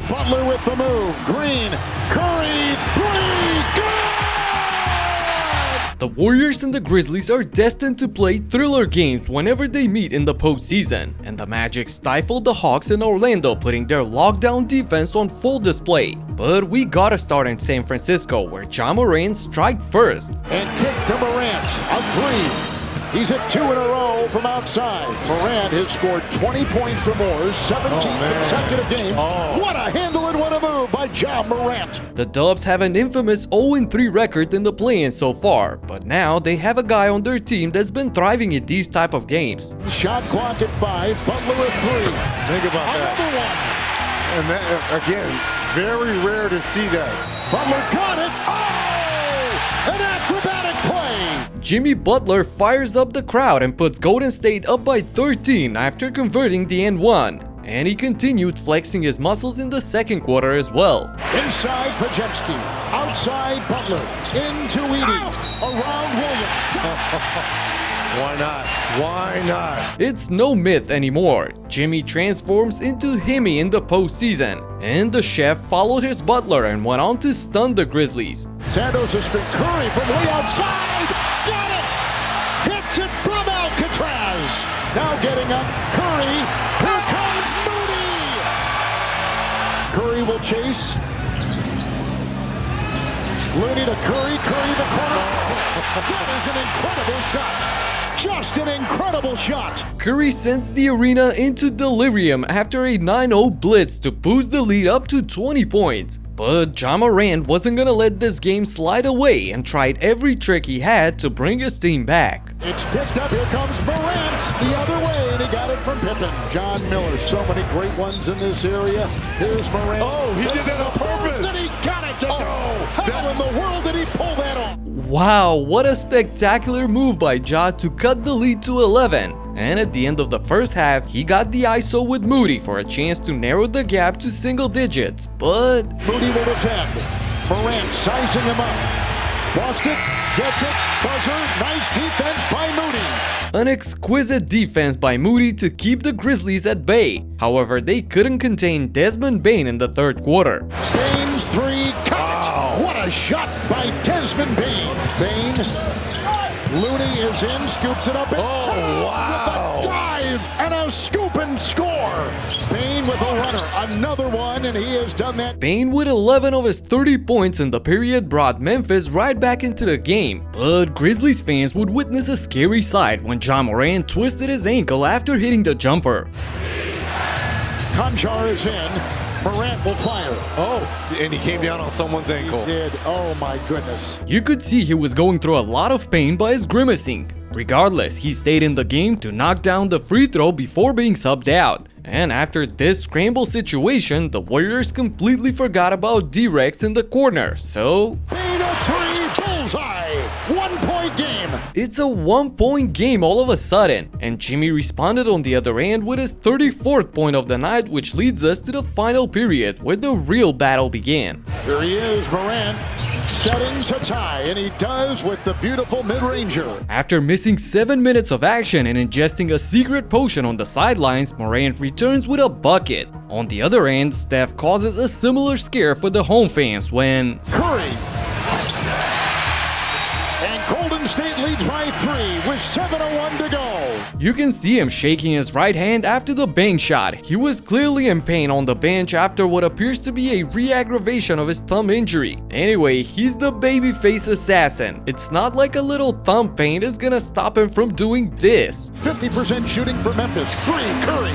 Butler with the move. Green, Curry, three, good! The Warriors and the Grizzlies are destined to play thriller games whenever they meet in the postseason, and the Magic stifled the Hawks in Orlando, putting their lockdown defense on full display. But we gotta start in San Francisco, where Ja Morant struck first. And kick to Morant, a three. He's hit 2 in a row from outside. Morant has scored 20 points or more, 17 consecutive games. What a handle and what a move by Ja Morant. The Dubs have an infamous 0-3 record in the play-in so far, but now they have a guy on their team that's been thriving in these type of games. Shot clock at 5, Butler at 3. Think about Another that. one. And that, again, very rare to see that. Butler got it. Oh! An acrobatic play. Jimmy Butler fires up the crowd and puts Golden State up by 13 after converting the n1. And he continued flexing his muscles in the second quarter as well. Inside Pajemski, outside Butler, into Edey, around Williams. Why not? Why not? It's no myth anymore. Jimmy transforms into Himmy in the postseason, and the chef followed his Butler and went on to stun the Grizzlies. Santos a straight Curry from way outside. Got it! Hits it from Alcatraz. Now getting up, Curry. Here comes Moody. Curry will chase. Looney to Curry. Curry the corner. That is an incredible shot. Just an incredible shot. Curry sends the arena into delirium after a 9-0 blitz to boost the lead up to 20 points. But Ja Morant wasn't gonna let this game slide away and tried every trick he had to bring his team back. It's picked up. Here comes Morant the other way, and he got it from Pippen. John Miller, so many great ones in this area. Here's Morant. Oh, he did that on purpose. And he got it to go. How in the world did he pull that off? Wow, what a spectacular move by Ja to cut the lead to 11. And at the end of the first half, he got the ISO with Moody for a chance to narrow the gap to single digits, but Moody will defend. Morant sizing him up. Lost it, gets it, buzzer, nice defense by Moody. an exquisite defense by Moody to keep the Grizzlies at bay. However, they couldn't contain Desmond Bane in the third quarter. Bane's three, got it! What a shot by Desmond Bane. Looney is in, scoops it up in time with a dive and a scoop and score. Bane with a runner, another one, and he has done that. Bane with 11 of his 30 points in the period brought Memphis right back into the game, but Grizzlies fans would witness a scary sight when Ja Morant twisted his ankle after hitting the jumper. Conjar is in. Morant will fire. Oh, and he came down on someone's ankle. He did. Oh my goodness. You could see he was going through a lot of pain by his grimacing. Regardless, he stayed in the game to knock down the free throw before being subbed out. And after this scramble situation, the Warriors completely forgot about D-Rex in the corner, so Bane a three, bullseye. 1 point game. it's a 1-point game all of a sudden, and Jimmy responded on the other end with his 34th point of the night, which leads us to the final period where the real battle began. Here he is, Morant, setting to tie, and he does with the beautiful mid-ranger. After missing 7 minutes of action and ingesting a secret potion on the sidelines, Morant returns with a bucket. On the other end, Steph causes a similar scare for the home fans when Curry. And Golden State leads by 3 with 7:01 to go. you can see him shaking his right hand after the bank shot. He was clearly in pain on the bench after what appears to be a re-aggravation of his thumb injury. Anyway, he's the babyface assassin. It's not like a little thumb pain is gonna stop him from doing this. 50% shooting for Memphis. 3, Curry.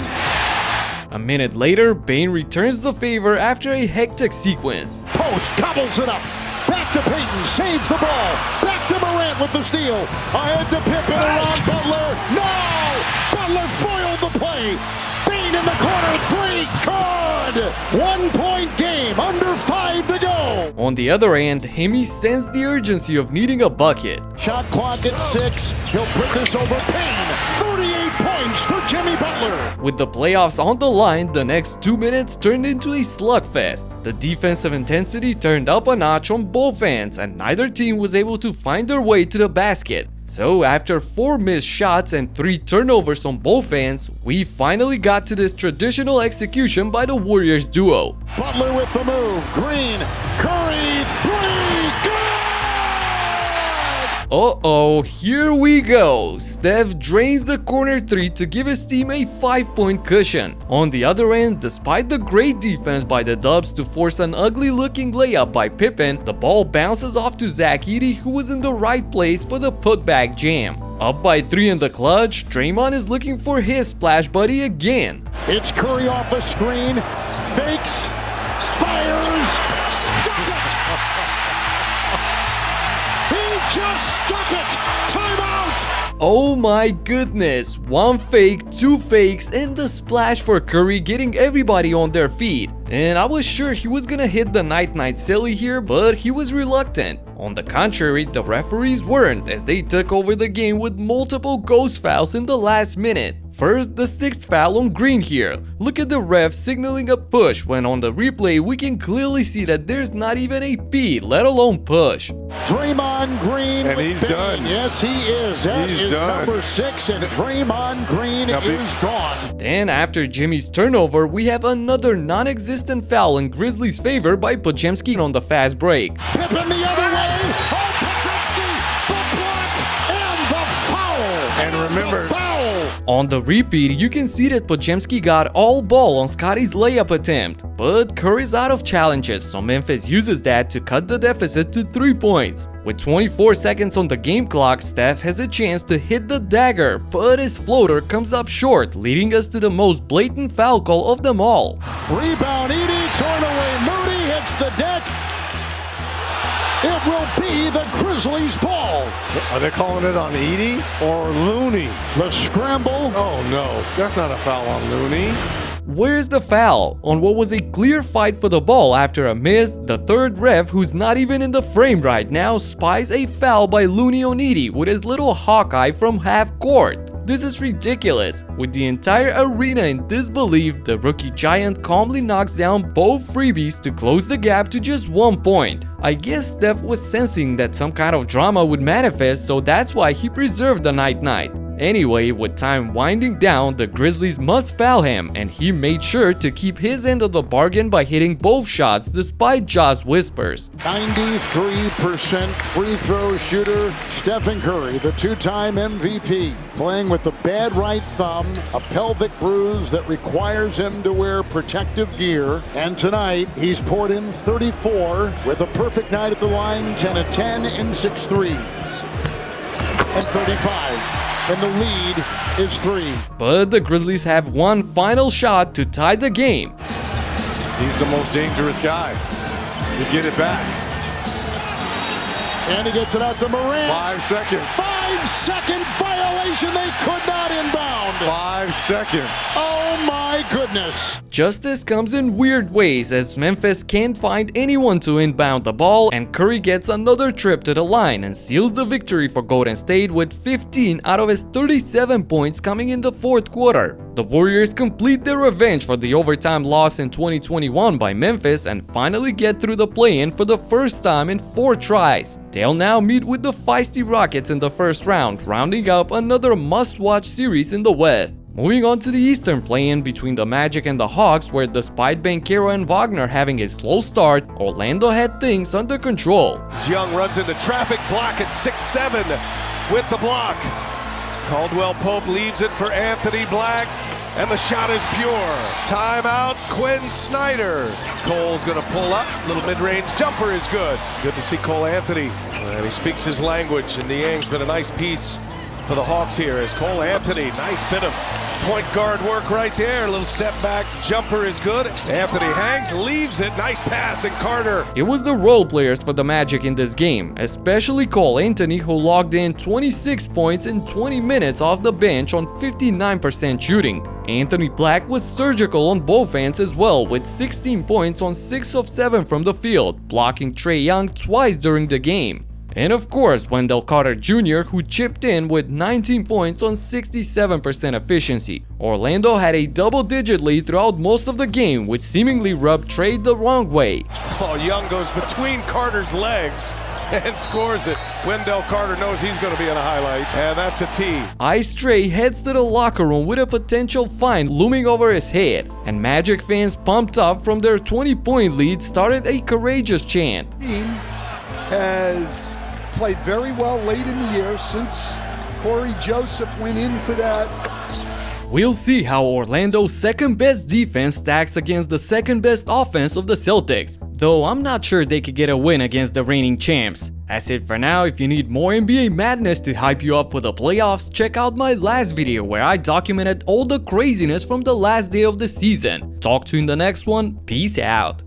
A minute later, Bane returns the favor after a hectic sequence. Post, gobbles it up. Back to Payton, saves the ball. Back to Morant with the steal. Ahead to Pippen, around Butler. No! Butler foiled the play. Bane in the corner, 3, good! 1 point game, under 5 to go. On the other end, Himmy sensed the urgency of needing a bucket. Shot clock at 6. He'll put this over Payne. 38 points revenge for Jimmy Butler. With the playoffs on the line, the next 2 minutes turned into a slugfest. The defensive intensity turned up a notch on both ends, and neither team was able to find their way to the basket. So after 4 missed shots and 3 turnovers on both ends, we finally got to this traditional execution by the Warriors duo. Butler with the move. Green, Curry, 3, good! Uh-oh, here we go. Steph drains the corner 3 to give his team a 5-point cushion. On the other end, despite the great defense by the Dubs to force an ugly-looking layup by Pippen, the ball bounces off to Zach Edey, who was in the right place for the putback jam. Up by 3 in the clutch, Draymond is looking for his splash buddy again. It's Curry off a screen, fakes, fires, stuck it! He just stuck it! Timeout! Oh my goodness, 1 fake, 2 fakes, and the splash for Curry getting everybody on their feet. And I was sure he was gonna hit the night-night silly here, but he was reluctant. On the contrary, the referees weren't, as they took over the game with multiple ghost fouls in the last minute. First, the 6th foul on Green here. Look at the ref signaling a push, when on the replay we can clearly see that there's not even a P, let alone push. Draymond Green, and he's done. Yes, he is. That He's is done. number 6, and Draymond Green is gone. Then after Jimmy's turnover, we have another non-existent foul in Grizzlies' favor by Podziemski on the fast break. Pippen the other way. Oh, Podziemski, the block, and the foul. And remember, The foul. On the repeat, you can see that Podziemski got all ball on Scotty's layup attempt, but Curry's out of challenges, so Memphis uses that to cut the deficit to 3 points. With 24 seconds on the game clock, Steph has a chance to hit the dagger, but his floater comes up short, leading us to the most blatant foul call of them all. Rebound, Edey, torn away. Moody hits the deck. It will be the Grizzlies' ball. are they calling it on Edey or Looney? The scramble. Oh no, that's not a foul on Looney. Where's the foul? On what was a clear fight for the ball after a miss, the third ref, who's not even in the frame right now, spies a foul by Looney on Edey with his little Hawkeye from half court. This is ridiculous. With the entire arena in disbelief, the rookie giant calmly knocks down both freebies to close the gap to just 1 point. I guess Steph was sensing that some kind of drama would manifest, so that's why he preserved the night-night. Anyway, with time winding down, the Grizzlies must foul him, and he made sure to keep his end of the bargain by hitting both shots despite Ja's whispers. 93% free throw shooter Stephen Curry, the 2-time MVP, playing with a bad right thumb, a pelvic bruise that requires him to wear protective gear. And tonight, he's poured in 34 with a perfect night at the line, 10 of 10 in 6 threes. And 35. And the lead is 3. But the Grizzlies have one final shot to tie the game. He's the most dangerous guy to get it back. And he gets it out to Morant. 5 seconds. 5-second violation. They could not inbound. 5 seconds. Oh my goodness. Justice comes in weird ways as Memphis can't find anyone to inbound the ball, and Curry gets another trip to the line and seals the victory for Golden State with 15 out of his 37 points coming in the fourth quarter. The Warriors complete their revenge for the overtime loss in 2021 by Memphis and finally get through the play-in for the first time in 4 tries. They'll now meet with the feisty Rockets in the first round, rounding up another must-watch series in the West. Moving on to the Eastern play-in between the Magic and the Hawks, where despite Banchero and Wagner having a slow start, Orlando had things under control. Young runs into traffic, block at 6-7 with the block. Caldwell Pope leaves it for Anthony Black, and the shot is pure. Timeout, Quinn Snyder. Cole's gonna pull up, little mid-range jumper is good. Good to see Cole Anthony, and he speaks his language, and Niang's been a nice piece for the Hawks here as Cole Anthony, nice bit of point guard work right there. A little step back, jumper is good. Anthony hangs, leaves it, nice pass, and Carter. It was the role players for the Magic in this game, especially Cole Anthony, who logged in 26 points in 20 minutes off the bench on 59% shooting. Anthony Black was surgical on both ends as well, with 16 points on 6 of 7 from the field, blocking Trae Young twice during the game. And of course, Wendell Carter Jr., who chipped in with 19 points on 67% efficiency. Orlando had a double-digit lead throughout most of the game, which seemingly rubbed Trey the wrong way. Oh, Young goes between Carter's legs and scores it. Wendell Carter knows he's going to be in a highlight, and that's a T. Ice Trey heads to the locker room with a potential fine looming over his head, and Magic fans pumped up from their 20-point lead started a courageous chant. Team has played very well late in the year since Corey Joseph went into that. We'll see how Orlando's second-best defense stacks against the second-best offense of the Celtics, though I'm not sure they could get a win against the reigning champs. That's it for now. If you need more NBA madness to hype you up for the playoffs, check out my last video where I documented all the craziness from the last day of the season. Talk to you in the next one. Peace out.